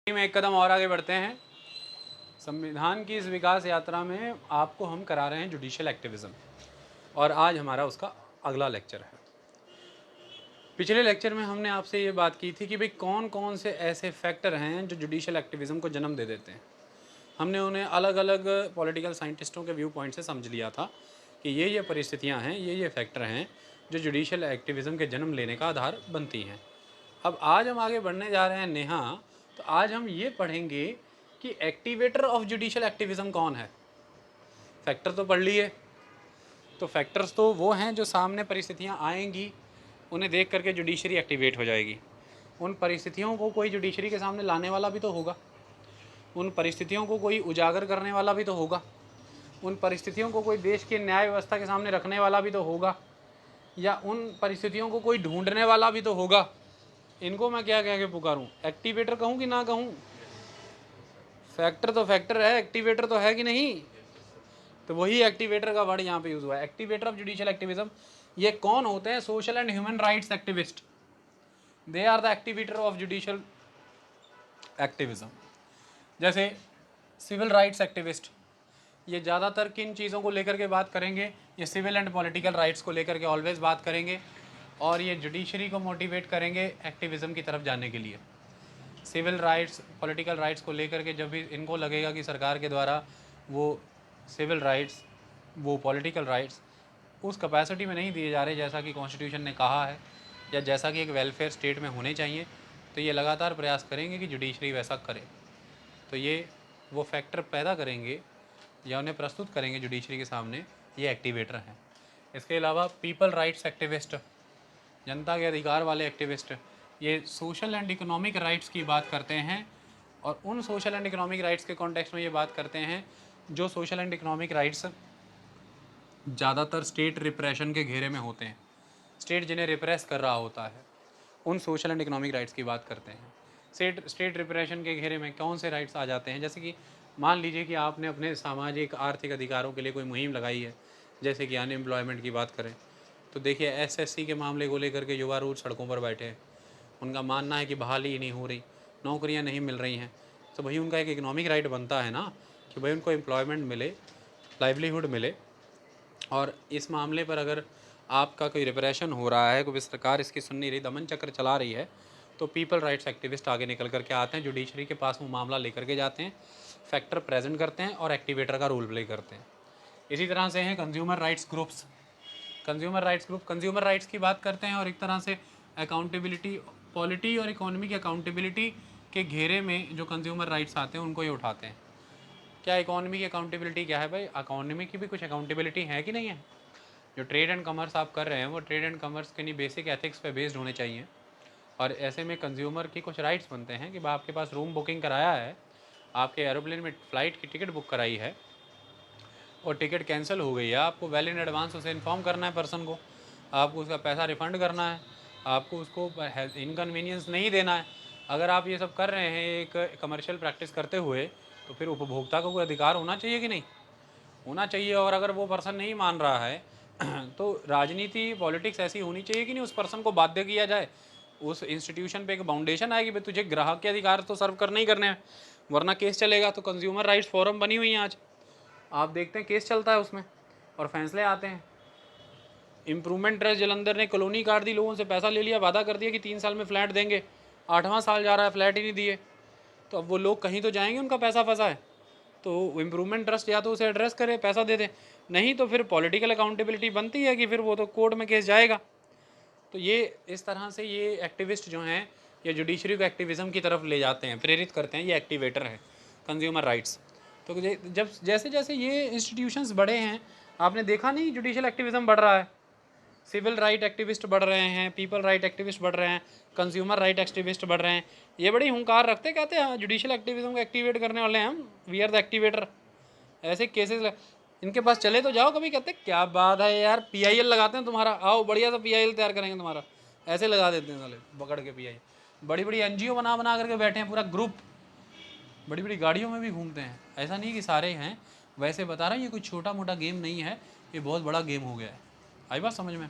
में एक कदम और आगे बढ़ते हैं। संविधान की इस विकास यात्रा में आपको हम करा रहे हैं जुडिशियल एक्टिविज़्म और आज हमारा उसका अगला लेक्चर है। पिछले लेक्चर में हमने आपसे ये बात की थी कि भाई कौन कौन से ऐसे फैक्टर हैं जो जुडिशियल एक्टिविज़्म को जन्म दे देते हैं। हमने उन्हें अलग अलग पॉलिटिकल साइंटिस्टों के व्यू पॉइंट से समझ लिया था कि ये परिस्थितियाँ हैं, ये फैक्टर हैं जो जुडिशियल एक्टिविज़्म के जन्म लेने का आधार बनती हैं। अब आज हम आगे बढ़ने जा रहे हैं नेहा, तो आज हम ये पढ़ेंगे कि एक्टिवेटर ऑफ जुडिशियल एक्टिविज़्म कौन है। फैक्टर तो पढ़ लिए, तो फैक्टर्स तो वो हैं जो सामने परिस्थितियाँ आएंगी, उन्हें देख करके जुडिशरी एक्टिवेट हो जाएगी। उन परिस्थितियों को कोई जुडिशरी के सामने लाने वाला भी तो होगा, उन परिस्थितियों को कोई उजागर करने वाला भी तो होगा, उन परिस्थितियों को कोई देश की न्याय व्यवस्था के सामने रखने वाला भी तो होगा, या उन परिस्थितियों को कोई ढूंढने वाला भी तो होगा। इनको मैं क्या कह के पुकारूँ, एक्टिवेटर कहूँ कि ना कहूँ? फैक्टर तो फैक्टर है, एक्टिवेटर तो है कि नहीं? तो वही एक्टिवेटर का वर्ड यहाँ पे यूज हुआ है, एक्टिवेटर ऑफ जुडिशियल एक्टिविज्म। ये कौन होते हैं? Social and human rights activist. They are the activator of judicial activism. जैसे सिविल राइट्स एक्टिविस्ट, ये ज़्यादातर किन चीज़ों को लेकर के बात करेंगे? ये सिविल एंड पॉलिटिकल राइट्स को लेकर के ऑलवेज बात करेंगे, और ये जुडिशरी को मोटिवेट करेंगे एक्टिविज़म की तरफ जाने के लिए। सिविल राइट्स, पॉलिटिकल राइट्स को लेकर के जब भी इनको लगेगा कि सरकार के द्वारा वो सिविल राइट्स, वो पॉलिटिकल राइट्स उस कैपेसिटी में नहीं दिए जा रहे जैसा कि कॉन्स्टिट्यूशन ने कहा है, या जैसा कि एक वेलफेयर स्टेट में होने चाहिए, तो ये लगातार प्रयास करेंगे कि जुडिशरी वैसा करे। तो ये वो फैक्टर पैदा करेंगे या उन्हें प्रस्तुत करेंगे जुडिशरी के सामने, ये एक्टिवेटर हैं। इसके अलावा पीपल राइट्स एक्टिविस्ट, जनता के अधिकार वाले एक्टिविस्ट, ये सोशल एंड इकोनॉमिक राइट्स की बात करते हैं, और उन सोशल एंड इकोनॉमिक राइट्स के कॉन्टेक्स्ट में ये बात करते हैं जो सोशल एंड इकोनॉमिक राइट्स ज़्यादातर स्टेट रिप्रेशन के घेरे में होते हैं, स्टेट जिन्हें रिप्रेस कर रहा होता है, उन सोशल एंड इकोनॉमिक राइट्स की बात करते हैं। स्टेट रिप्रेशन के घेरे में कौन से राइट्स आ जाते हैं? जैसे कि मान लीजिए कि आपने अपने सामाजिक आर्थिक अधिकारों के लिए कोई मुहिम लगाई है, जैसे कि अनएम्प्लॉयमेंट की बात करें तो देखिए एसएससी के मामले को लेकर के युवा रोज सड़कों पर बैठे हैं। उनका मानना है कि बहाली ही नहीं हो रही, नौकरियां नहीं मिल रही हैं। तो भाई उनका एक इकोनॉमिक राइट बनता है ना कि भाई उनको एम्प्लॉयमेंट मिले, लाइवलीहुड मिले। और इस मामले पर अगर आपका कोई रिप्रेशन हो रहा है, कोई सरकार इसकी सुन नहीं रही, दमन चक्र चला रही है, तो पीपल राइट्स एक्टिविस्ट आगे निकल करके आते हैं, जुडिशरी के पास वो मामला लेकर के जाते हैं, फैक्टर प्रेजेंट करते हैं और एक्टिवेटर का रोल प्ले करते हैं। इसी तरह से हैं consumer rights groups. Consumer rights की बात करते हैं और एक तरह से अकाउंटेबिलिटी, पॉलिटी और इकोनॉमी की अकाउंटेबिलिटी के घेरे में जो कंज्यूमर राइट्स आते हैं उनको ये उठाते हैं। क्या इकोनॉमी की अकाउंटेबिलिटी क्या है? भाई इकोनॉमी की भी कुछ अकाउंटेबिलिटी है कि नहीं है? जो ट्रेड एंड कमर्स आप कर रहे हैं वो ट्रेड एंड कमर्स के लिए बेसिक एथिक्स पे बेस्ड होने चाहिए, और ऐसे में कंज्यूमर की कुछ राइट्स बनते हैं कि आपके पास रूम बुकिंग कराया है, आपके एरोप्लेन में फ़्लाइट की टिकट बुक कराई है और टिकट कैंसिल हो गई है, आपको वेल इन एडवांस उसे इन्फॉर्म करना है पर्सन को, आपको उसका पैसा रिफ़ंड करना है, आपको उसको इनकन्वीनियंस नहीं देना है। अगर आप ये सब कर रहे हैं एक कमर्शियल प्रैक्टिस करते हुए, तो फिर उपभोक्ता को कोई अधिकार होना चाहिए कि नहीं? होना चाहिए। और अगर वो पर्सन नहीं मान रहा है तो राजनीति, पॉलिटिक्स ऐसी होनी चाहिए कि नहीं उस पर्सन को बाध्य किया जाए, उस इंस्टीट्यूशन पे एक बाउंडेशन आए कि भाई तुझे ग्राहक के अधिकार तो सर्व करने ही करने हैं, वरना केस चलेगा। तो कंज्यूमर राइट्स फोरम बनी हुई है आज, आप देखते हैं केस चलता है उसमें और फैसले आते हैं। इम्प्रूवमेंट ट्रस्ट जलंधर ने कॉलोनी काट दी, लोगों से पैसा ले लिया, वादा कर दिया कि 3 साल में फ्लैट देंगे, 8वां साल जा रहा है, फ्लैट ही नहीं दिए। तो अब वो लोग कहीं तो जाएंगे, उनका पैसा फंसा है। तो इम्प्रूवमेंट ट्रस्ट या तो उसे एड्रेस करे, पैसा दे दे, नहीं तो फिर पॉलिटिकल अकाउंटेबिलिटी बनती है कि फिर वो तो कोर्ट में केस जाएगा। तो ये इस तरह से ये एक्टिविस्ट जो हैं ये जुडिशरी को एक्टिविज़म की तरफ ले जाते हैं, प्रेरित करते हैं। ये एक्टिवेटर है कंज्यूमर राइट्स। तो जब जैसे जैसे ये इंस्टीट्यूशंस बड़े हैं, आपने देखा नहीं जुडिशल एक्टिविज़म बढ़ रहा है, सिविल राइट एक्टिविस्ट बढ़ रहे हैं, पीपल राइट एक्टिविस्ट बढ़ रहे हैं, कंज्यूमर राइट एक्टिविस्ट बढ़ रहे हैं। ये बड़ी हुंकार रखते, कहते हैं जुडिशल एक्टिविज्म को एक्टिवेट करने वाले हैं हम, वी आर द एक्टिवेटर। ऐसे केसेस इनके पास चले तो जाओ कभी, कहते क्या बात है यार, पीआईएल लगाते हैं तुम्हारा, आओ बढ़िया सा पीआईएल तैयार करेंगे तुम्हारा, ऐसे लगा देते हैं साले पकड़ के पीआईएल। बड़ी बड़ी एनजीओ बना बना करके बैठे हैं, पूरा ग्रुप, बड़ी बड़ी गाड़ियों में भी घूमते हैं। ऐसा नहीं कि सारे हैं, वैसे बता रहा हूँ ये कोई छोटा मोटा गेम नहीं है, ये बहुत बड़ा गेम हो गया है। आई बात समझ में?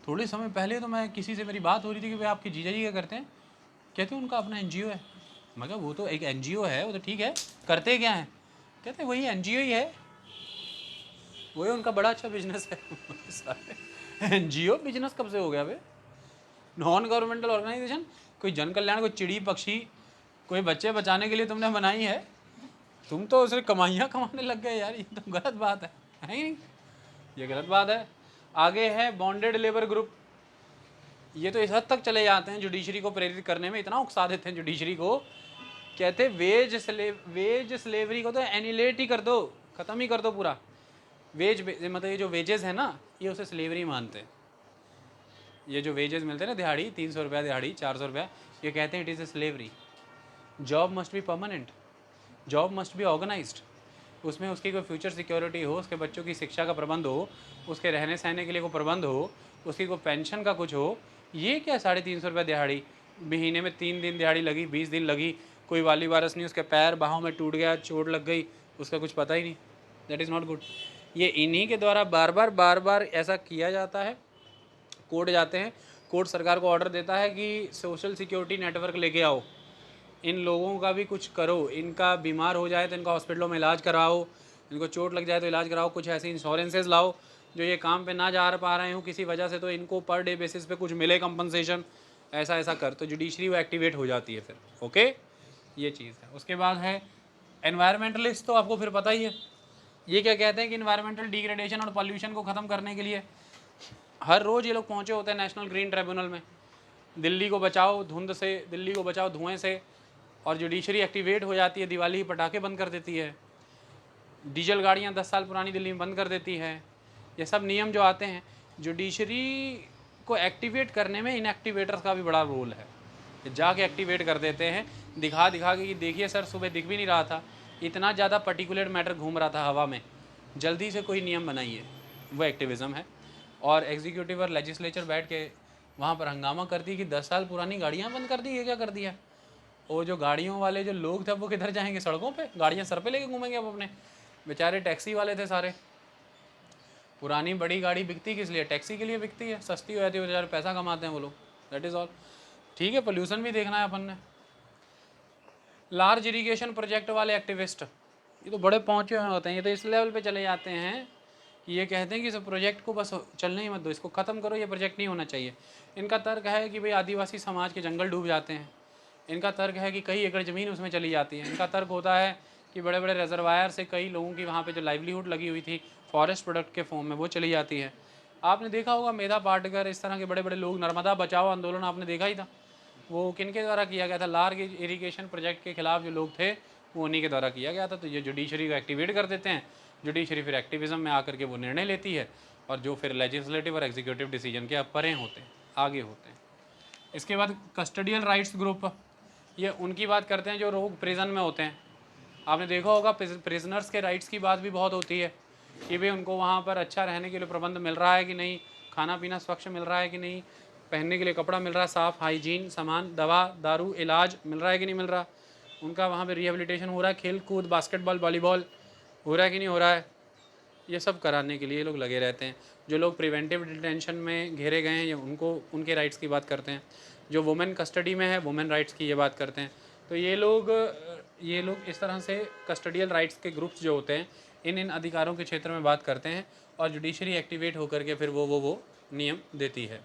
थोड़े समय पहले तो मैं किसी से मेरी बात हो रही थी कि भाई आपके जीजा जी क्या करते हैं, कहते हैं उनका अपना एनजीओ है। मगर वो तो एक एनजीओ है, वो तो ठीक है, करते क्या है? कहते हैं वही एनजीओ ही है, वही उनका बड़ा अच्छा बिजनेस है। एनजीओ बिजनेस कब से हो गया भाई? नॉन गवर्नमेंटल ऑर्गेनाइजेशन, कोई जन कल्याण, कोई चिड़ी पक्षी, कोई बच्चे बचाने के लिए तुमने बनाई है, तुम तो उससे कमाइयाँ कमाने लग गए यार। ये तो गलत बात है ही नहीं, ये गलत बात है। आगे है बॉन्डेड लेबर ग्रुप। ये तो इस हद तक चले जाते हैं, जुडिशरी को प्रेरित करने में इतना उकसा देते हैं जुडिशरी को, कहते वेज स्लेवरी को तो एनिलेट ही कर दो, ख़त्म ही कर दो पूरा। मतलब ये जो वेजेस है ना, ये उसे स्लेवरी मानते हैं। ये जो वेजेस मिलते हैं ना, दिहाड़ी 300 रुपया, दिहाड़ी 400 रुपया, ये कहते हैं it is a slavery. Job must be permanent, job must be organised, उसमें उसकी कोई फ्यूचर सिक्योरिटी हो, उसके बच्चों की शिक्षा का प्रबंध हो, उसके रहने सहने के लिए कोई प्रबंध हो, उसकी कोई पेंशन का कुछ हो। ये क्या 350 रुपया दिहाड़ी, महीने में 3 दिन दिहाड़ी लगी, 20 दिन लगी, कोई वाली वारस नहीं, उसके पैर बाहों में टूट गया, चोट लग गई, उसका कुछ पता ही नहीं। That is not good. ये इन्हीं के द्वारा बार बार ऐसा किया जाता है। कोर्ट जाते हैं, कोर्ट सरकार को ऑर्डर देता है कि सोशल सिक्योरिटी नेटवर्क लेके आओ, इन लोगों का भी कुछ करो, इनका बीमार हो जाए तो इनका हॉस्पिटलों में इलाज कराओ, इनको चोट लग जाए तो इलाज कराओ, कुछ ऐसे इंश्योरेंसेज लाओ, जो ये काम पे ना जा पा रहे हो किसी वजह से, तो इनको पर डे बेसिस पे कुछ मिले कंपनसेशन, ऐसा ऐसा कर, तो जुडिशरी वो एक्टिवेट हो जाती है फिर। ओके, ये चीज़ है। उसके बाद है एनवायरमेंटलिस्ट, तो आपको फिर पता ही है ये क्या कहते हैं कि इन्वायरमेंटल डिग्रेडेशन और पॉल्यूशन को ख़त्म करने के लिए हर रोज़ ये लोग पहुँचे होते हैं नेशनल ग्रीन ट्रिब्यूनल में। दिल्ली को बचाओ धुंध से, दिल्ली को बचाओ धुएँ से, और जुडिशरी एक्टिवेट हो जाती है, दिवाली ही पटाखे बंद कर देती है, डीजल गाड़ियाँ 10 साल पुरानी दिल्ली में बंद कर देती है। ये सब नियम जो आते हैं, जुडिशरी को एक्टिवेट करने में इनएक्टिवेटर्स का भी बड़ा रोल है। जाके एक्टिवेट कर देते हैं, दिखा दिखा के कि देखिए सर सुबह दिख भी नहीं रहा था, इतना ज़्यादा पर्टिकुलेट मैटर घूम रहा था हवा में, जल्दी से कोई नियम बनाइए, वो एक्टिविज़म है। और एग्जीक्यूटिव और लेजिस्लेचर बैठ के वहाँ पर हंगामा कर दी कि 10 साल पुरानी गाड़ियाँ बंद कर दी, ये क्या कर दिया। वो जो गाड़ियों वाले जो लोग थे वो किधर जाएंगे, सड़कों पे गाड़ियाँ सर पे लेके घूमेंगे अब अपने, बेचारे टैक्सी वाले थे सारे। पुरानी बड़ी गाड़ी बिकती किस लिए, टैक्सी के लिए बिकती है, सस्ती हो जाती है, बेचारे पैसा कमाते हैं वो लोग, दैट इज़ ऑल। ठीक है, पोल्यूशन भी देखना है अपन ने। लार्ज इरीगेशन प्रोजेक्ट वाले एक्टिविस्ट, ये तो बड़े पहुँचे हुए होते हैं, ये तो इस लेवल पे चले जाते हैं कि ये कहते हैं कि इस प्रोजेक्ट को बस चलने ही मत दो, इसको ख़त्म करो, ये प्रोजेक्ट नहीं होना चाहिए। इनका तर्क है कि भाई आदिवासी समाज के जंगल डूब जाते हैं, इनका तर्क है कि कई एकड़ ज़मीन उसमें चली जाती है, इनका तर्क होता है कि बड़े बड़े रिजर्वायर से कई लोगों की वहाँ पे जो लाइवलीहुड लगी हुई थी फॉरेस्ट प्रोडक्ट के फॉर्म में, वो चली जाती है। आपने देखा होगा मेधा पाटकर, इस तरह के बड़े बड़े लोग, नर्मदा बचाओ आंदोलन आपने देखा ही था, वो किनके द्वारा किया गया था, लार्ज इरीगेशन प्रोजेक्ट के खिलाफ जो लोग थे वो उन्हीं के द्वारा किया गया था। तो ये जुडिशरी को एक्टिवेट कर देते हैं, जुडिशरी फिर एक्टिविज़म में आकर के वो निर्णय लेती है, और जो फिर लेजिस्लेटिव और एग्जीक्यूटिव डिसीजन के परे होते हैं, आगे होते हैं। इसके बाद कस्टडियल राइट्स ग्रुप, ये उनकी बात करते हैं जो लोग प्रिजन में होते हैं। आपने देखा होगा प्रिजनर्स के राइट्स की बात भी बहुत होती है कि भाई उनको वहाँ पर अच्छा रहने के लिए प्रबंध मिल रहा है कि नहीं, खाना पीना स्वच्छ मिल रहा है कि नहीं, पहनने के लिए कपड़ा मिल रहा है, साफ़ हाइजीन सामान, दवा दारू इलाज मिल रहा है कि नहीं मिल रहा, उनका वहाँ पे रिहेबिलिटेशन हो रहा है, खेल कूद बास्केटबॉल वॉलीबॉल हो रहा है कि नहीं हो रहा है, ये सब कराने के लिए लोग लगे रहते हैं। जो लोग प्रिवेंटिव डिटेंशन में घेरे गए हैं, ये उनको उनके राइट्स की बात करते हैं। जो वुमेन कस्टडी में है, वुमेन राइट्स की ये बात करते हैं। तो ये लोग इस तरह से कस्टडियल राइट्स के ग्रुप्स जो होते हैं, इन अधिकारों के क्षेत्र में बात करते हैं, और जुडिशरी एक्टिवेट होकर के फिर वो नियम देती है।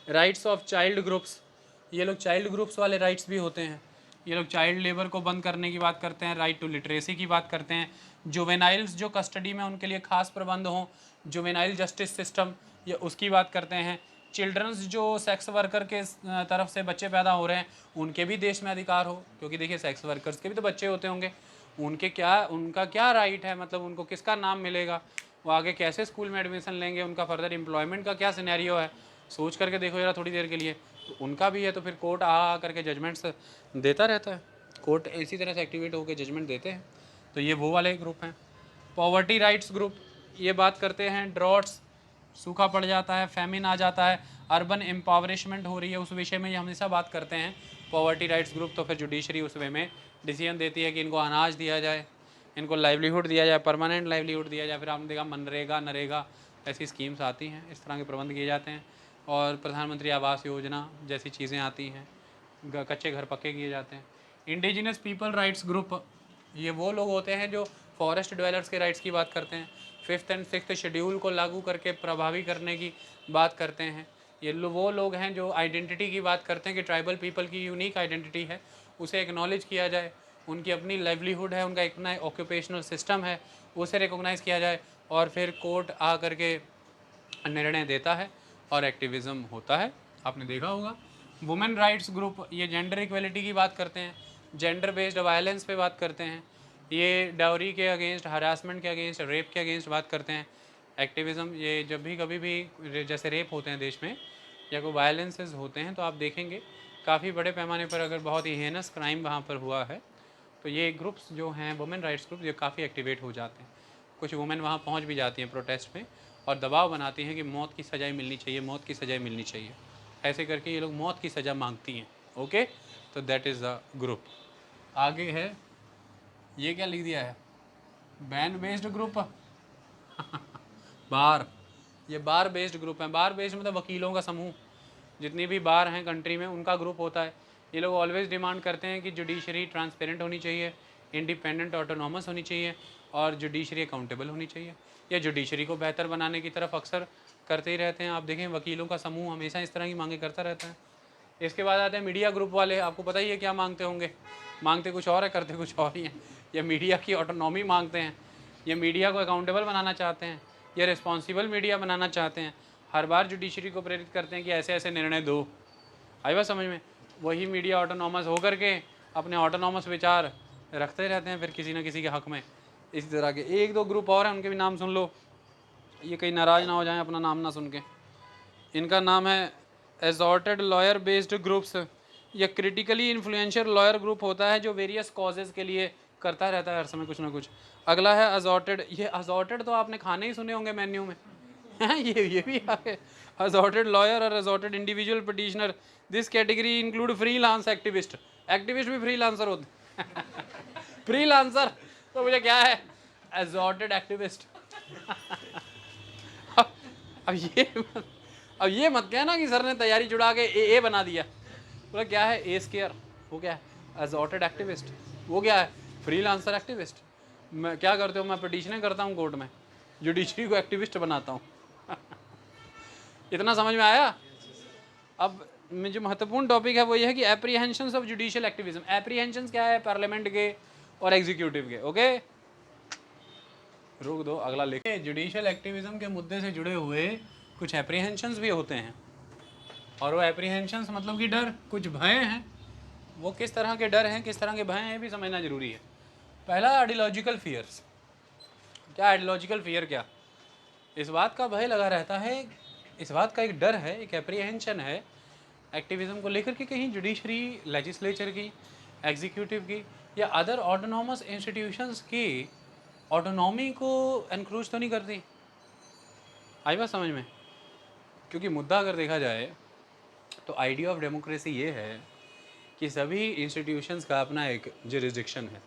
राइट्स ऑफ चाइल्ड ग्रुप्स, ये लोग चाइल्ड ग्रुप्स वाले राइट्स भी होते हैं। ये लोग चाइल्ड लेबर को बंद करने की बात करते हैं, राइट टू लिटरेसी की बात करते हैं, जुवेनाइल्स जो कस्टडी में उनके लिए खास प्रबंध हों, जुवेनाइल जस्टिस सिस्टम, ये उसकी बात करते हैं। चिल्ड्रंस जो सेक्स वर्कर के तरफ से बच्चे पैदा हो रहे हैं, उनके भी देश में अधिकार हो, क्योंकि देखिए सेक्स वर्कर्स के भी तो बच्चे होते होंगे, उनका क्या राइट है, मतलब उनको किसका नाम मिलेगा, वो आगे कैसे स्कूल में एडमिशन लेंगे, उनका फर्दर एम्प्लॉयमेंट का क्या सिनेरियो है, सोच करके देखो जरा थोड़ी देर के लिए। तो उनका भी है, तो फिर कोर्ट आ करके जजमेंट्स देता रहता है, कोर्ट इसी तरह से एक्टिवेट होकर जजमेंट देते हैं। तो ये वो वाले ग्रुप हैं। पॉवर्टी राइट्स ग्रुप, ये बात करते हैं ड्रॉट्स, सूखा पड़ जाता है, फैमिन आ जाता है, अर्बन एम्पावरिशमेंट हो रही है, उस विषय में ये हमेशा बात करते हैं पॉवर्टी राइट्स ग्रुप। तो फिर जुडिशरी उस वे में डिसीजन देती है कि इनको अनाज दिया जाए, इनको लाइवलीहुड दिया जाए, परमानेंट लाइवलीहुड दिया जाए। फिर आपने देखा मनरेगा नरेगा ऐसी स्कीम्स आती हैं, इस तरह के प्रबंध किए जाते हैं, और प्रधानमंत्री आवास योजना जैसी चीज़ें आती हैं। कच्चे घर पक्के किए जाते हैं। इंडिजिनस पीपल राइट्स ग्रुप, ये वो लोग होते हैं जो फॉरेस्ट ड्वेलर्स के राइट्स की बात करते हैं। 5th एंड 6th शेड्यूल को लागू करके प्रभावी करने की बात करते हैं। ये वो लोग हैं जो आइडेंटिटी की बात करते हैं कि ट्राइबल पीपल की यूनिक आइडेंटिटी है, उसे एक्नॉलेज किया जाए, उनकी अपनी लाइवलीहुड है, उनका अपना ऑक्यूपेशनल सिस्टम है, उसे रिकॉग्नाइज़ किया जाए, और फिर कोर्ट आ करके निर्णय देता है और एक्टिविज़म होता है। आपने देखा होगा। वुमेन राइट्स ग्रुप, ये जेंडर इक्वलिटी की बात करते हैं, जेंडर बेस्ड वायलेंस पे बात करते हैं, ये डाउरी के अगेंस्ट, हरासमेंट के अगेंस्ट, रेप के अगेंस्ट बात करते हैं। एक्टिविज़म, ये जब भी कभी भी जैसे रेप होते हैं देश में या कोई वायलेंसेस होते हैं तो आप देखेंगे काफ़ी बड़े पैमाने पर अगर बहुत ही हेनस क्राइम वहाँ पर हुआ है तो ये ग्रुप्स जो हैं वुमेन राइट्स ग्रुप, ये काफ़ी एक्टिवेट हो जाते हैं। कुछ वुमेन वहाँ पहुँच भी जाती हैं प्रोटेस्ट में और दबाव बनाती हैं कि मौत की सज़ाई मिलनी चाहिए, मौत की सज़ाई मिलनी चाहिए। ऐसे करके ये लोग मौत की सज़ा मांगती हैं। ओके, तो दैट इज़ द ग्रुप। आगे है, ये क्या लिख दिया है, बैन बेस्ड ग्रुप बार, ये बार बेस्ड ग्रुप है। बार बेस्ड मतलब वकीलों का समूह, जितनी भी बार हैं कंट्री में उनका ग्रुप होता है। ये लोग ऑलवेज डिमांड करते हैं कि जुडिशरी ट्रांसपेरेंट होनी चाहिए, इंडिपेंडेंट ऑटोनॉमस होनी चाहिए और जुडिशरी अकाउंटेबल होनी चाहिए। ये जुडिशरी को बेहतर बनाने की तरफ अक्सर करते ही रहते हैं। आप देखें वकीलों का समूह हमेशा इस तरह की मांगे करता रहता है। इसके बाद आते हैं मीडिया ग्रुप वाले। आपको पता ही है क्या मांगते होंगे, मांगते कुछ और है, करते कुछ और ही हैं। ये मीडिया की ऑटोनॉमी मांगते हैं, ये मीडिया को अकाउंटेबल बनाना चाहते हैं, ये रिस्पॉन्सिबल मीडिया बनाना चाहते हैं। हर बार जुडिशरी को प्रेरित करते हैं कि ऐसे ऐसे निर्णय दो। आई बात समझ में। वही मीडिया ऑटोनॉमस होकर के अपने ऑटोनॉमस विचार रखते रहते हैं फिर किसी न किसी के हक में। इसी तरह के एक दो ग्रुप और हैं, उनके भी नाम सुन लो, ये कहीं नाराज़ ना हो जाएं अपना नाम ना सुन के। इनका नाम है एजॉर्टेड लॉयर बेस्ड ग्रुप्स। ये क्रिटिकली इन्फ्लुएंशियल लॉयर ग्रुप होता है जो वेरियस कॉजेज़ के लिए करता रहता है हर समय कुछ ना कुछ। अगला है अजॉर्टेड। ये अजॉर्टेड तो आपने खाने ही सुने होंगे मेन्यू में ये भी है। अजॉर्टेड लॉयर और assorted individual petitioner, this category include freelance activist. Activist भी फ्रीलांसर होते फ्रीलांसर तो मुझे क्या है, एजॉर्टेड एक्टिविस्ट अब ये मत कहना कि सर ने तैयारी जुड़ा के ए बना दिया। बोला क्या है, ए स्केयर, वो क्या है, एजॉर्टेड एक्टिविस्ट, वो क्या है, फ्रीलांसर एक्टिविस्ट। मैं क्या करते हो, मैं पिटीशनें करता हूँ कोर्ट में, जुडिशरी को एक्टिविस्ट बनाता हूँ इतना समझ में आया। अब में जो महत्वपूर्ण टॉपिक है वो ये है कि apprehensions of judicial activism. Apprehensions क्या है, पार्लियामेंट के और एग्जीक्यूटिव के। ओके, रुक दो, अगला लिखे। जुडिशियल एक्टिविज्म के मुद्दे से जुड़े हुए कुछ एप्रीहेंशंस भी होते हैं, और वो एप्रीहेंशंस मतलब कि डर, कुछ भय हैं। वो किस तरह के डर हैं, किस तरह के भय हैं, ये भी समझना जरूरी है। पहला, आइडियोलॉजिकल फियर्स। क्या आइडियोलॉजिकल फियर, क्या इस बात का भय लगा रहता है, इस बात का एक डर है, एक एप्रीहेंशन है एक्टिविज्म को लेकर कि कहीं जुडिशरी, लेजिस्लेचर की, एग्जीक्यूटिव की या अदर ऑटोनॉमस इंस्टीट्यूशंस की ऑटोनॉमी को एनक्रोच तो नहीं करती। आई बात समझ में। क्योंकि मुद्दा अगर देखा जाए तो आइडिया ऑफ डेमोक्रेसी ये है कि सभी इंस्टीट्यूशंस का अपना एक जुरिस्डिक्शन है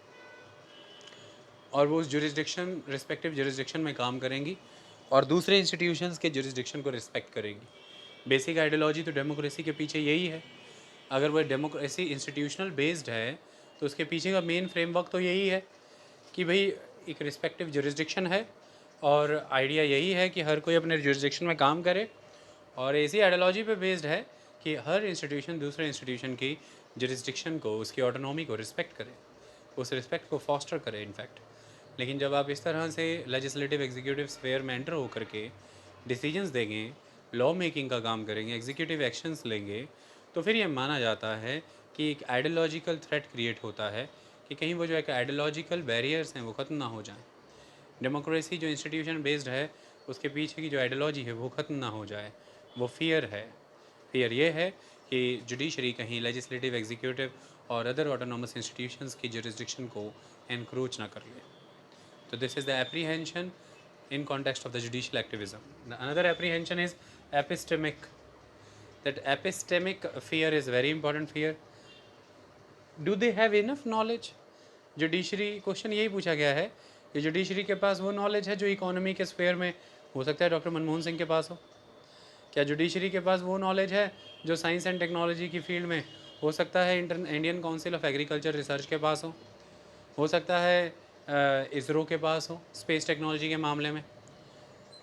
और वो उस जुरिस्डिक्शन, रिस्पेक्टिव जुरिस्डिक्शन में काम करेंगी और दूसरे इंस्टीट्यूशंस के जुरिस्डिक्शन को रिस्पेक्ट करेंगी। बेसिक आइडियोलॉजी तो डेमोक्रेसी के पीछे यही है। अगर वह डेमोक्रेसी इंस्टीट्यूशनल बेस्ड है तो उसके पीछे का मेन फ्रेमवर्क तो यही है कि भाई एक रिस्पेक्टिव जुरिस्डिक्शन है और आइडिया यही है कि हर कोई अपने जुरिस्डिक्शन में काम करे, और ऐसी आइडियोलॉजी पे बेस्ड है कि हर इंस्टीट्यूशन दूसरे इंस्टीट्यूशन की जुरिस्डिक्शन को, उसकी ऑटोनॉमी को रिस्पेक्ट करे, उस रिस्पेक्ट को फॉस्टर करे इनफैक्ट। लेकिन जब आप इस तरह से लेजिस्लेटिव एग्जीक्यूटिव स्फेयर में एंटर होकर के डिसीजंस देंगे, लॉ मेकिंग का काम करेंगे, एग्जीक्यूटिव एक्शंस लेंगे, तो फिर ये माना जाता है कि एक आइडियोलॉजिकल थ्रेट क्रिएट होता है कि कहीं वो जो एक आइडियोलॉजिकल बैरियर्स हैं वो ख़त्म ना हो जाएं। डेमोक्रेसी जो इंस्टीट्यूशन बेस्ड है उसके पीछे की जो आइडियोलॉजी है वो ख़त्म ना हो जाए, वो फियर है। फियर ये है कि जुडिशरी कहीं लेजिस्लेटिव, एग्जीक्यूटिव और अदर ऑटोनॉमस इंस्टीट्यूशंस की जुरिस्डिक्शन को एनक्रोच ना कर ले। So this is the apprehension in context of the judicial activism. The another apprehension is epistemic. That epistemic fear is very important fear. Do they have enough knowledge? Judiciary, question यही पूछा गया है कि judiciary के पास वो knowledge है जो economy के स्फेयर में हो सकता है डॉक्टर मनमोहन सिंह के पास हो। क्या जुडिशरी के पास वो नॉलेज है जो साइंस एंड टेक्नोलॉजी की फील्ड में हो सकता है Indian council of agriculture research के पास हो सकता है इसरो के पास हो स्पेस टेक्नोलॉजी के मामले में।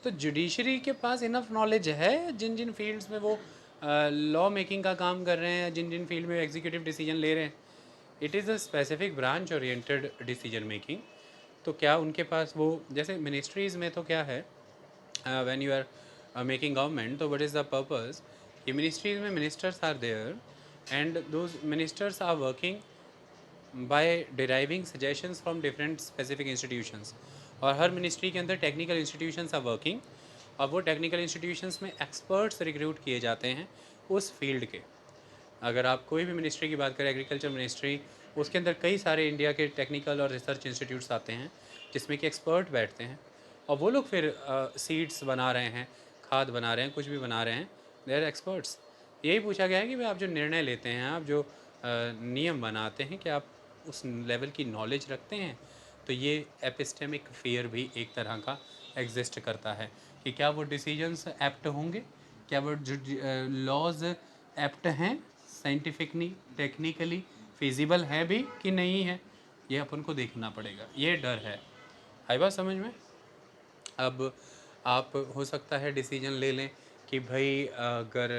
तो जुडिशरी के पास इनफ नॉलेज है जिन जिन फील्ड्स में वो लॉ मेकिंग का काम कर रहे हैं, जिन जिन फील्ड में एग्जीक्यूटिव डिसीजन ले रहे हैं, it is a specific branch oriented decision making. तो क्या उनके पास वो, जैसे मिनिस्ट्रीज़ में तो क्या है, when you are making government, तो व्हाट इज़ द पर्पस कि मिनिस्ट्रीज में ministers are there and those ministers are working by deriving suggestions from different specific institutions. और हर मिनिस्ट्री के अंदर टेक्निकल इंस्टीट्यूशंस आर वर्किंग, और वो टेक्निकल इंस्टीट्यूशंस में एक्सपर्ट्स रिक्रूट किए जाते हैं उस फील्ड के। अगर आप कोई भी मिनिस्ट्री की बात करें, एग्रीकल्चर मिनिस्ट्री, उसके अंदर कई सारे इंडिया के टेक्निकल और रिसर्च इंस्टीट्यूट्स आते हैं जिसमें कि एक्सपर्ट बैठते हैं, और वो लोग फिर सीड्स बना रहे हैं, खाद बना रहे हैं, कुछ भी बना रहे हैं, दे आर एक्सपर्ट्स। यही पूछा गया है कि भाई आप जो निर्णय लेते हैं, आप जो नियम बनाते हैं, कि आप उस लेवल की नॉलेज रखते हैं। तो ये एपिस्टेमिक फेयर भी एक तरह का एग्जिस्ट करता है कि क्या वो डिसीजंस एप्ट होंगे, क्या वो लॉज एप्ट हैं, साइंटिफिकली टेक्निकली फिजिबल है भी कि नहीं है, ये अपन को देखना पड़ेगा। ये डर है। आई बात समझ में? अब आप हो सकता है डिसीजन ले लें कि भाई अगर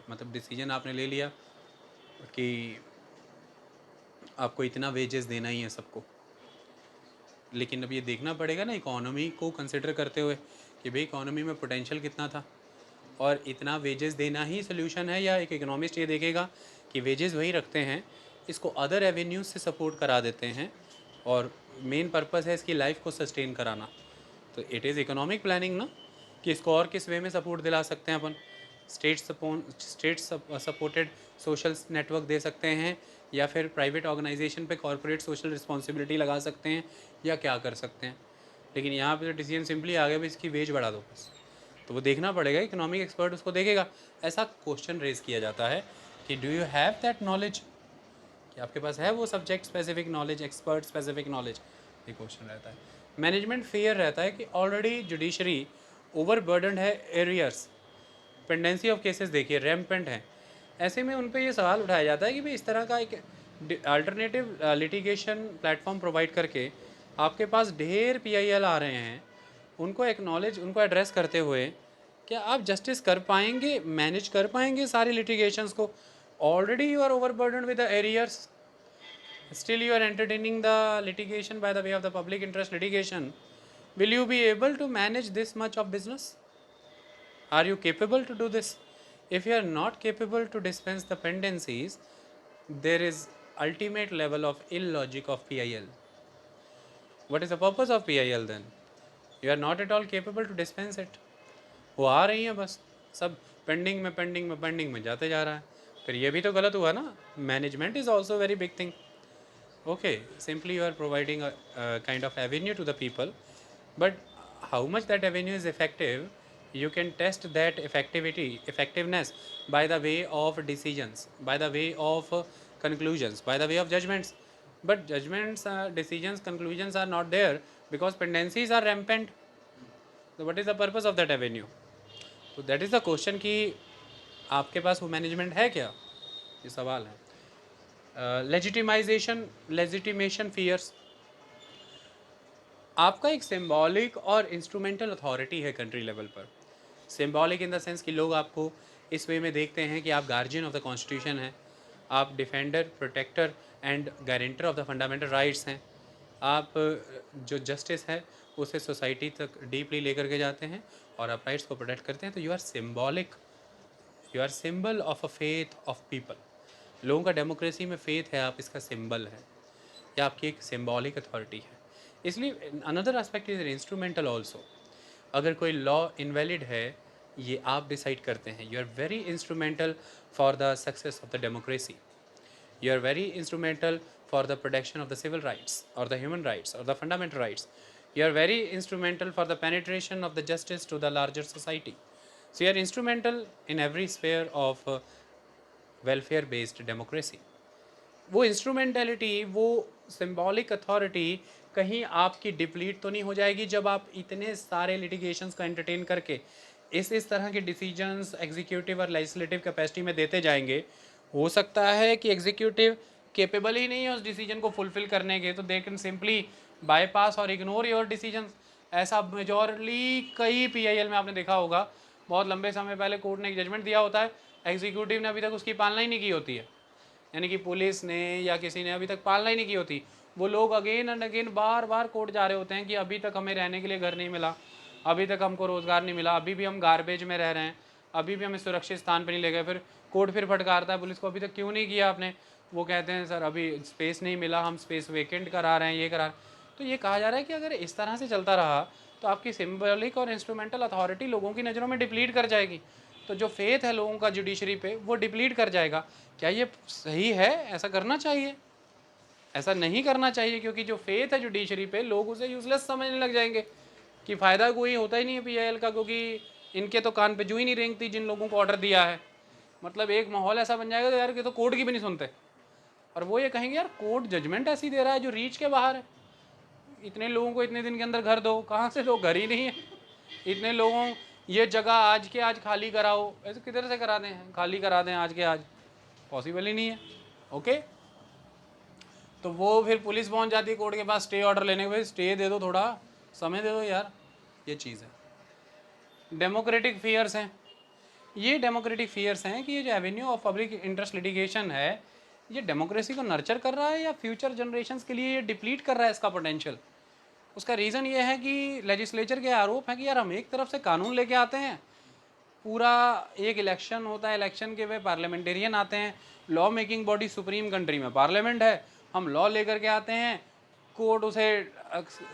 मतलब डिसीजन आपने ले लिया कि आपको इतना वेजेस देना ही है सबको, लेकिन अब ये देखना पड़ेगा ना इकोनॉमी को कंसिडर करते हुए कि भाई इकोनॉमी में पोटेंशियल कितना था, और इतना वेजेस देना ही सोल्यूशन है, या एक इकोनॉमिस्ट ये देखेगा कि वेजेस वही रखते हैं, इसको अदर एवेन्यूज से सपोर्ट करा देते हैं, और मेन पर्पस है इसकी लाइफ को सस्टेन कराना। तो इट इज़ इकोनॉमिक प्लानिंग ना, कि इसको और किस वे में सपोर्ट दिला सकते हैं अपन। स्टेट सपोर्टेड सोशल नेटवर्क दे सकते हैं, या फिर प्राइवेट ऑर्गेनाइजेशन पे कॉर्पोरेट सोशल रिस्पॉन्सिबिलिटी लगा सकते हैं, या क्या कर सकते हैं। लेकिन यहाँ पे तो डिसीजन सिंपली आ गया भी इसकी वेज बढ़ा दो बस। तो वो देखना पड़ेगा, इकोनॉमिक एक्सपर्ट उसको देखेगा। ऐसा क्वेश्चन रेज किया जाता है कि do you have that knowledge, कि आपके पास है वो subject specific knowledge, expert specific knowledge, ये क्वेश्चन रहता है। मैनेजमेंट फेयर रहता है कि ऑलरेडी जुडिशरी ओवरबर्डन्ड है, एरियर्स, पेंडेंसी ऑफ केसेस देखिए रैम्पेंट है। ऐसे में उन पे ये सवाल उठाया जाता है कि भाई इस तरह का एक अल्टरनेटिव लिटिगेशन प्लेटफॉर्म प्रोवाइड करके आपके पास ढेर PIL आ रहे हैं, उनको एक्नॉलेज, उनको एड्रेस करते हुए क्या आप जस्टिस कर पाएंगे, मैनेज कर पाएंगे सारे लिटिगेशंस को? Already you are overburdened with the arrears, still you are entertaining the litigation by the way of the public interest litigation. Will you be able to manage this much of business? Are you capable to do this? If you are not capable to dispense the pendencies, there is ultimate level of illogic of PIL. What is the purpose of PIL then? You are not at all capable to dispense it. वो आ रही हैं बस, सब pending में pending में pending में जाते जा रहा है। फिर ये भी तो गलत हुआ ना। Management is also very big thing. Okay, simply you are providing a kind of avenue to the people, but how much that avenue is effective, you can test that effectiveness by the way of decisions, by the way of conclusions, by the way of judgments. But judgments, decisions, conclusions are not there because pendencies are rampant. So what is the purpose of that avenue? So that is the question कि आपके पास वो management है क्या, ये सवाल है। Legitimation fears, आपका एक सिंबॉलिक और इंस्ट्रूमेंटल अथॉरिटी है कंट्री लेवल पर। सिंबॉलिक इन द सेंस कि लोग आपको इस वे में देखते हैं कि आप गार्जियन ऑफ द कॉन्स्टिट्यूशन हैं, आप defender, protector and guarantor of the fundamental rights हैं। आप जो जस्टिस है उसे सोसाइटी तक डीपली लेकर के जाते हैं और आप राइट्स को प्रोटेक्ट करते हैं। तो you are symbolic, you are symbol of a faith of people. लोगों का डेमोक्रेसी में फेथ है, आप इसका सिंबल है, या आपकी एक सिंबॉलिक अथॉरिटी है। इसलिए another aspect is instrumental also. अगर कोई लॉ इनवैलिड है, ये आप डिसाइड करते हैं। You are very instrumental for the success of the democracy, you are very instrumental for the protection of the civil rights और द ह्यूमन राइट्स और the fundamental rights, you are very instrumental for the penetration of the justice to the larger society. So you are instrumental in every sphere of welfare based democracy. वो instrumentality, वो symbolic authority कहीं आपकी deplete तो नहीं हो जाएगी जब आप इतने सारे लिटिगेशंस को एंटरटेन करके इस तरह के डिसीजंस एग्जीक्यूटिव और लेजिस्लेटिव कैपेसिटी में देते जाएंगे। हो सकता है कि एग्जीक्यूटिव केपेबल ही नहीं है उस डिसीजन को फुलफिल करने के, तो दे कैन सिंपली बाईपास और इग्नोर योर डिसीजन। ऐसा मेजॉरली कई पीआईएल में आपने देखा होगा, बहुत लंबे समय पहले कोर्ट ने एक जजमेंट दिया होता है, एग्जीक्यूटिव ने अभी तक उसकी पालना ही नहीं की होती है, यानी कि पुलिस ने या किसी ने अभी तक पालना ही नहीं की होती। वो लोग again and again bar bar court जा रहे होते हैं कि अभी तक हमें रहने के लिए घर नहीं मिला, अभी तक हमको रोज़गार नहीं मिला, अभी भी हम गार्बेज में रह रहे हैं, अभी भी हमें सुरक्षित स्थान पर नहीं ले गए। फिर कोर्ट फिर फटकारता है पुलिस को, अभी तक क्यों नहीं किया आपने? वो कहते हैं सर अभी स्पेस नहीं मिला, हम स्पेस वेकेंट करा रहे हैं, ये करा। तो ये कहा जा रहा है कि अगर इस तरह से चलता रहा तो आपकी सिंबॉलिक और इंस्ट्रूमेंटल अथॉरिटी लोगों की नज़रों में डिप्लीट कर जाएगी। तो जो फेथ है लोगों का जुडिशरी पे वो डिप्लीट कर जाएगा। क्या ये सही है? ऐसा करना चाहिए? ऐसा नहीं करना चाहिए, क्योंकि जो फेथ है जुडिशरी पे लोग उसे यूजलेस समझने लग जाएंगे कि फ़ायदा कोई होता ही नहीं है पीआईएल का, क्योंकि इनके तो कान पे जू ही नहीं रेंगती जिन लोगों को ऑर्डर दिया है। मतलब एक माहौल ऐसा बन जाएगा तो यार ये तो कोर्ट की भी नहीं सुनते, और वो ये कहेंगे यार कोर्ट जजमेंट ऐसी दे रहा है जो रीच के बाहर है। इतने लोगों को इतने दिन के अंदर घर दो, कहाँ से दो? घर ही नहीं है। इतने लोगों ये जगह आज के आज खाली कराओ, ऐसे किधर से करा दें? खाली करा दें आज के आज? पॉसिबल ही नहीं है। ओके, तो वो फिर पुलिस पहुंच जाती है कोर्ट के पास स्टे ऑर्डर लेने के, स्टे दे दो, थोड़ा समय दे दो यार। ये चीज़ है। डेमोक्रेटिक फियर्स हैं, ये डेमोक्रेटिक फियर्स हैं कि ये जो Avenue of public interest litigation है ये डेमोक्रेसी को नर्चर कर रहा है या फ्यूचर जनरेशन्स के लिए ये डिप्लीट कर रहा है इसका पोटेंशियल। उसका रीज़न ये है कि लेजिस्लेचर के आरोप है कि यार हम एक तरफ से कानून लेके आते हैं, पूरा एक इलेक्शन होता है, इलेक्शन के वे पार्लियामेंटेरियन आते हैं, law making body supreme country में पार्लियामेंट है, हम लॉ लेकर के आते हैं, कोर्ट उसे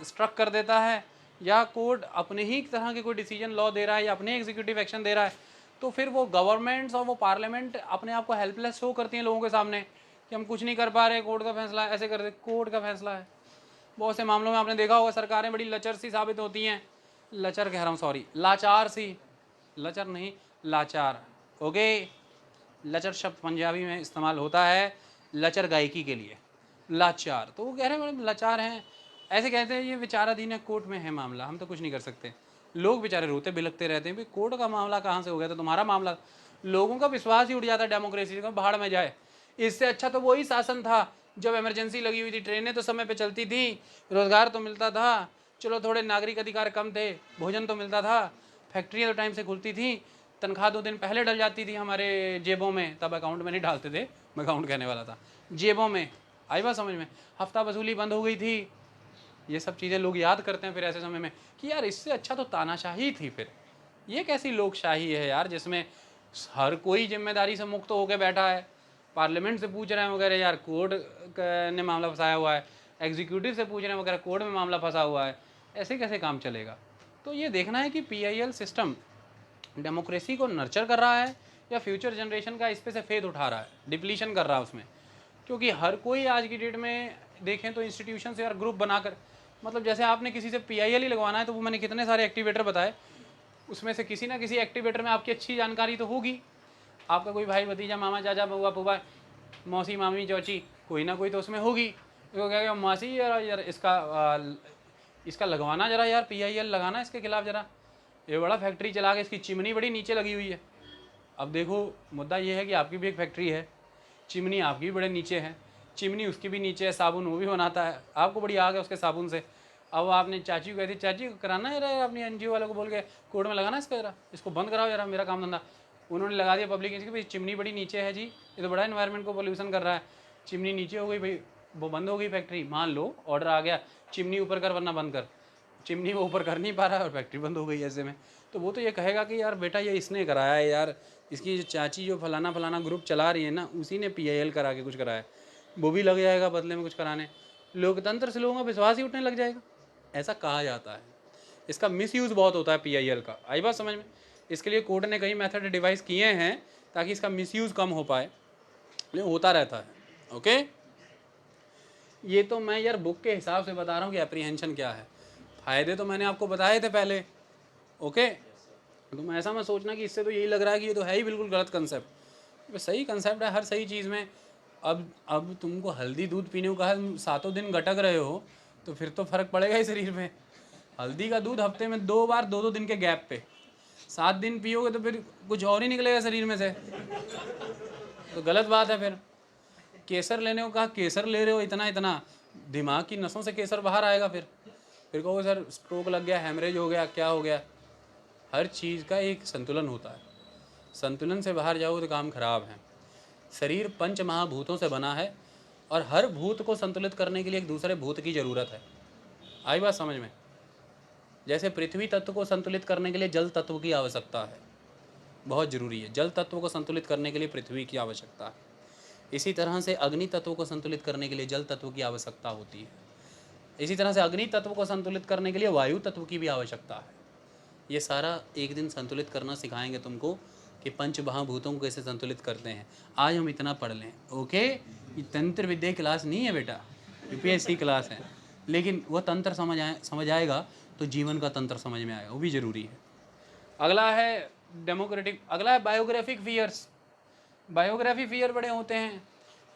स्ट्रक कर देता है, या कोर्ट अपने ही तरह के कोई डिसीजन लॉ दे रहा है या अपने एग्जीक्यूटिव एक्शन दे रहा है, तो फिर वो गवर्नमेंट्स और वो पार्लियामेंट अपने आप को हेल्पलेस शो करती हैं लोगों के सामने कि हम कुछ नहीं कर पा रहे, कोर्ट का फैसला है, ऐसे कर दे, कोर्ट का फैसला है। बहुत से मामलों में आपने देखा होगा सरकारें बड़ी लचर सी साबित होती हैं, लचर कह रहा हूँ सॉरी, लाचार सी, लचर नहीं लाचार। ओके, लचर शब्द पंजाबी में इस्तेमाल होता है लचर गायकी के लिए, लाचार। तो वो कह रहे हैं बड़े लाचार हैं, ऐसे कहते हैं ये विचाराधीन है, कोर्ट में है मामला, हम तो कुछ नहीं कर सकते। लोग बेचारे रोते बिलखते रहते हैं, भाई कोर्ट का मामला कहाँ से हो गया, तो तुम्हारा मामला। लोगों का विश्वास ही उठ जाता है डेमोक्रेसी का, बाहर में जाए। इससे अच्छा तो वही शासन था जब इमरजेंसी लगी हुई थी, ट्रेनें तो समय पे चलती थी, रोज़गार तो मिलता था, चलो थोड़े नागरिक अधिकार कम थे, भोजन तो मिलता था, फैक्ट्रियाँ तो टाइम से खुलती थी, तनख्वाह 2 दिन पहले डल जाती थी हमारे जेबों में, तब अकाउंट में नहीं डालते थे, मैं अकाउंट कहने वाला था, जेबों में। आई बात समझ में? हफ्ता वसूली बंद हो गई थी। ये सब चीज़ें लोग याद करते हैं फिर ऐसे समय में कि यार इससे अच्छा तो तानाशाही थी। फिर ये कैसी लोकशाही है यार जिसमें हर कोई जिम्मेदारी से मुक्त होकर बैठा है, पार्लियामेंट से पूछ रहे हैं वगैरह यार कोर्ट ने मामला फंसाया हुआ है, एग्जीक्यूटिव से पूछ रहे हैं वगैरह कोर्ट में मामला फंसा हुआ है, ऐसे कैसे काम चलेगा? तो ये देखना है कि पीआईएल सिस्टम डेमोक्रेसी को नर्चर कर रहा है या फ्यूचर जनरेशन का इस पे से फेथ उठा रहा है, डिप्लीशन कर रहा है उसमें। क्योंकि हर कोई आज की डेट में देखें तो इंस्टीट्यूशन से यार ग्रुप बनाकर, मतलब जैसे आपने किसी से पीआईएल ही लगवाना है तो वो मैंने कितने सारे एक्टिवेटर बताए, उसमें से किसी ना किसी एक्टिवेटर में आपकी अच्छी जानकारी तो होगी। आपका कोई भाई भतीजा मामा चाचा बुआ फूफा मौसी मामी चौची कोई ना कोई तो उसमें होगी। तो क्या क्या मासी यार इसका लगवाना जरा यार, पीआईएल लगाना इसके खिलाफ जरा, ये बड़ा फैक्ट्री चला के इसकी चिमनी बड़ी नीचे लगी हुई है। अब देखो मुद्दा ये है कि आपकी भी एक फैक्ट्री है, चिमनी आपकी भी बड़े नीचे है, चिमनी उसकी भी नीचे है, साबुन वो भी बनाता है, आपको बड़ी आग है उसके साबुन से। अब आपने चाची को कहती चाची को कराना है यार, अपनी एनजीओ वालों को बोल के कोर्ट में लगाना इसका जरा, इसको बंद कराओ यार मेरा काम धंधा। उन्होंने लगा दिया पब्लिक की भाई चिमनी बड़ी नीचे है जी, ये तो बड़ा इन्वायरमेंट को पोल्यूशन कर रहा है, चिमनी नीचे हो गई भाई, वो बंद हो गई फैक्ट्री। मान लो ऑर्डर आ गया चिमनी ऊपर कर वरना बंद कर, चिमनी वो ऊपर कर नहीं पा रहा है और फैक्ट्री बंद हो गई ऐसे में। तो वो तो ये कहेगा कि यार बेटा ये इसने कराया है यार, इसकी जो चाची जो फलाना फलाना ग्रुप चला रही है ना उसी ने पीआईएल करा के कुछ कराया, वो भी लग जाएगा बदले में कुछ कराने। लोकतंत्र से लोगों का विश्वास ही उठने लग जाएगा, ऐसा कहा जाता है। इसका मिसयूज़ बहुत होता है पीआईएल का, आई बात समझ में? इसके लिए कोर्ट ने कई मेथड डिवाइस किए हैं ताकि इसका मिसयूज़ कम हो पाए, लेकिन होता रहता है। ओके, ये तो मैं यार बुक के हिसाब से बता रहा हूँ कि एप्रीहेंशन क्या है, फ़ायदे तो मैंने आपको बताए थे पहले। ओके, तुम ऐसा मत सोचना कि इससे तो यही लग रहा है कि ये तो है ही बिल्कुल गलत कंसेप्ट, सही कंसेप्ट है हर सही चीज़ में। अब तुमको हल्दी दूध पीने को कहा, 7 दिन गटक रहे हो तो फिर तो फ़र्क पड़ेगा ही शरीर में। हल्दी का दूध हफ्ते में 2 बार 2-2 दिन के गैप पे 7 दिन पियोगे तो फिर कुछ और ही निकलेगा शरीर में से। तो गलत बात है। फिर केसर लेने को कहा, केसर ले रहे हो इतना इतना, दिमाग की नसों से केसर बाहर आएगा। फिर कहो सर स्ट्रोक लग गया, हैमरेज हो गया, क्या हो गया। हर चीज़ का एक संतुलन होता है, संतुलन से बाहर जाओ तो काम खराब है। शरीर पंच महाभूतों से बना है और हर भूत को संतुलित करने के लिए एक दूसरे भूत की ज़रूरत है। आई बात समझ में? जैसे पृथ्वी तत्व को संतुलित करने के लिए जल तत्व की आवश्यकता है, बहुत ज़रूरी है। जल तत्व को संतुलित करने के लिए पृथ्वी की आवश्यकता है। इसी तरह से अग्नि तत्व को संतुलित करने के लिए जल तत्व की आवश्यकता होती है। इसी तरह से अग्नि तत्व को संतुलित करने के लिए वायु तत्व की भी आवश्यकता है। ये सारा एक दिन संतुलित करना सिखाएंगे तुमको कि पंच महाभूतों को कैसे संतुलित करते हैं। आज हम इतना पढ़ लें, ओके। ये तंत्र विद्या क्लास नहीं है बेटा, यूपीएससी क्लास है, लेकिन वह तंत्र समझ आएगा तो जीवन का तंत्र समझ में आएगा, वो भी ज़रूरी है। अगला है डेमोक्रेटिक, अगला है बायोग्राफिक फियर्स। बायोग्राफी फियर बड़े होते हैं।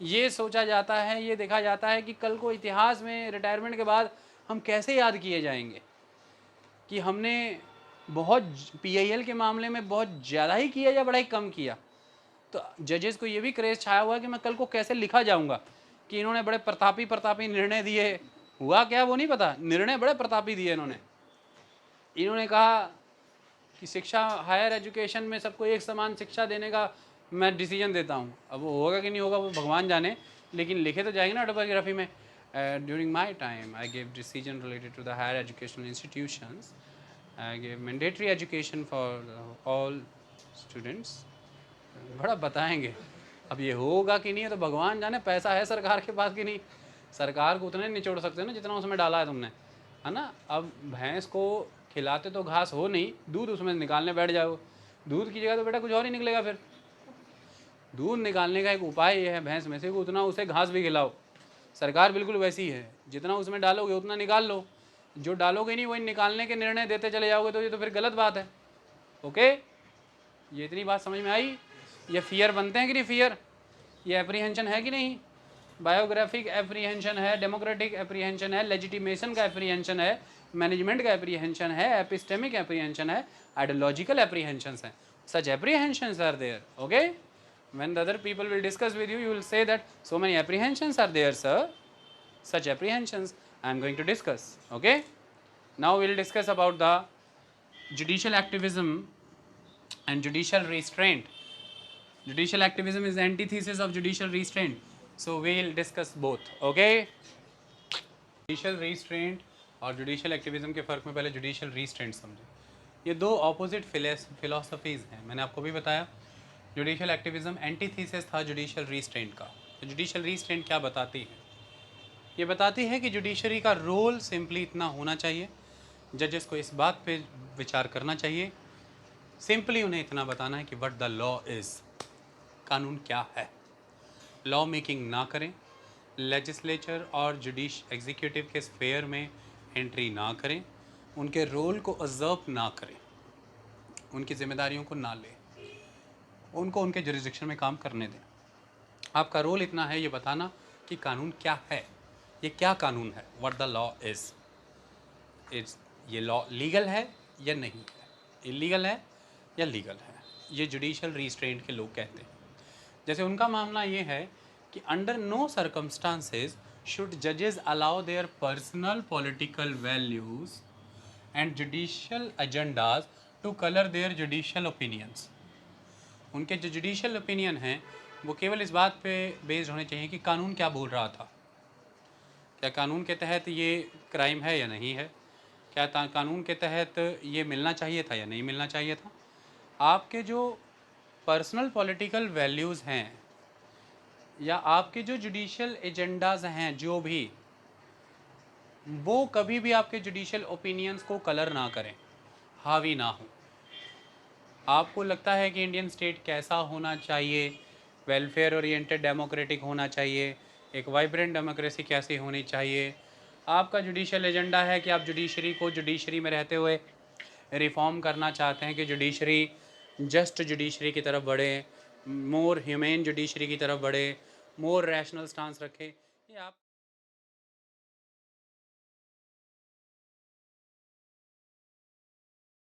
ये सोचा जाता है, ये देखा जाता है कि कल को इतिहास में रिटायरमेंट के बाद हम कैसे याद किए जाएंगे कि हमने बहुत पीआईएल के मामले में बहुत ज़्यादा ही किया या बड़ा ही कम किया। तो जजेस को ये भी क्रेज छाया हुआ है कि मैं कल को कैसे लिखा जाऊंगा कि इन्होंने बड़े प्रतापी निर्णय दिए। हुआ क्या वो नहीं पता, निर्णय बड़े प्रतापी दिए इन्होंने कहा कि शिक्षा, हायर एजुकेशन में सबको एक समान शिक्षा देने का मैं डिसीजन देता हूँ। अब वो होगा कि नहीं होगा वो भगवान जाने, लेकिन लिखे तो जाएंगे ना ऑटोबायोग्राफी में। During my time I give decision related to the higher educational institutions, I give mandatory education for all students. बड़ा बताएंगे। अब ये होगा कि नहीं है तो भगवान जाने, पैसा है सरकार के पास कि नहीं। सरकार को उतने निचोड़ सकते हो ना जितना उसमें डाला है तुमने, है ना। अब भैंस को खिलाते तो घास हो नहीं, दूध उसमें निकालने बैठ जाओ, दूध की जगह तो बेटा कुछ और ही निकलेगा। फिर दूध निकालने का एक उपाय ये है, भैंस में से उतना उसे घास भी खिलाओ। सरकार बिल्कुल वैसी है, जितना उसमें डालोगे उतना निकाल लो, जो डालोगे नहीं वही निकालने के निर्णय देते चले जाओगे, तो ये तो फिर गलत बात है। ओके, ये इतनी बात समझ में आई। ये फियर बनते हैं कि नहीं फियर, ये एप्रीहेंशन है कि नहीं। बायोग्राफिक एप्रीहेंशन है, डेमोक्रेटिक एप्रीहेंशन है, लेजिटिमेशन का एप्रीहेंशन है, मैनेजमेंट का एप्रीहेंशन है, एपिस्टेमिक एप्रीहेंशन है, आइडियोलॉजिकल एप्रीहेंशंस हैं। Such apprehensions are there. Okay, when the other people will discuss with you, you will say that so many apprehensions are there, sir. Such apprehensions I am going to discuss. Okay, now we will discuss about the judicial activism and judicial restraint. Judicial activism is the antithesis of judicial restraint, so we will discuss both. Okay, judicial restraint और judicial activism के फ़र्क में पहले judicial restraint समझें। ये दो opposite philosophies हैं, मैंने आपको भी बताया। जुडिशल एक्टिविज़म एंटीथीसिस था जुडिशल रीस्ट्रेंट का। तो जुडिशल रीस्ट्रेंट क्या बताती है? ये बताती है कि जुडिशरी का रोल सिंपली इतना होना चाहिए, जजेस को इस बात पे विचार करना चाहिए, सिंपली उन्हें इतना बताना है कि व्हाट द लॉ इज़, कानून क्या है। लॉ मेकिंग ना करें, लेजिस्लेचर और एग्जीक्यूटिव के स्फेयर में एंट्री ना करें, उनके रोल को ऑब्जर्व ना करें, उनकी जिम्मेदारियों को ना लें, उनको उनके जुरिस्डिक्शन में काम करने दें। आपका रोल इतना है ये बताना कि कानून क्या है, ये क्या कानून है, व्हाट द लॉ इज़। ये लॉ लीगल है या नहीं है, इलीगल है या लीगल है, ये जुडिशल रिस्ट्रेंट के लोग कहते हैं। जैसे उनका मामला ये है कि अंडर नो सर्कमस्टांसेस शुड जजेस allow their personal political values and judicial agendas to color their judicial opinions. उनके जो जुडिशियल ओपिनियन हैं वो केवल इस बात पे बेस्ड होने चाहिए कि कानून क्या बोल रहा था, क्या कानून के तहत ये क्राइम है या नहीं है, क्या कानून के तहत ये मिलना चाहिए था या नहीं मिलना चाहिए था। आपके जो पर्सनल पॉलिटिकल वैल्यूज़ हैं या आपके जो जुडिशियल एजेंडाज हैं, जो भी, वो कभी भी आपके जुडिशियल ओपिनियंस को कलर ना करें, हावी ना हो। आपको लगता है कि इंडियन स्टेट कैसा होना चाहिए, वेलफेयर ओरिएंटेड डेमोक्रेटिक होना चाहिए, एक वाइब्रेंट डेमोक्रेसी कैसी होनी चाहिए, आपका जुडिशियल एजेंडा है कि आप जुडिशरी में रहते हुए रिफॉर्म करना चाहते हैं कि जुडिशरी जस्ट जुडिशरी की तरफ बढ़े, मोर ह्यूमेन जुडिशरी की तरफ बढ़े, मोर रैशनल स्टांस रखे, ये आप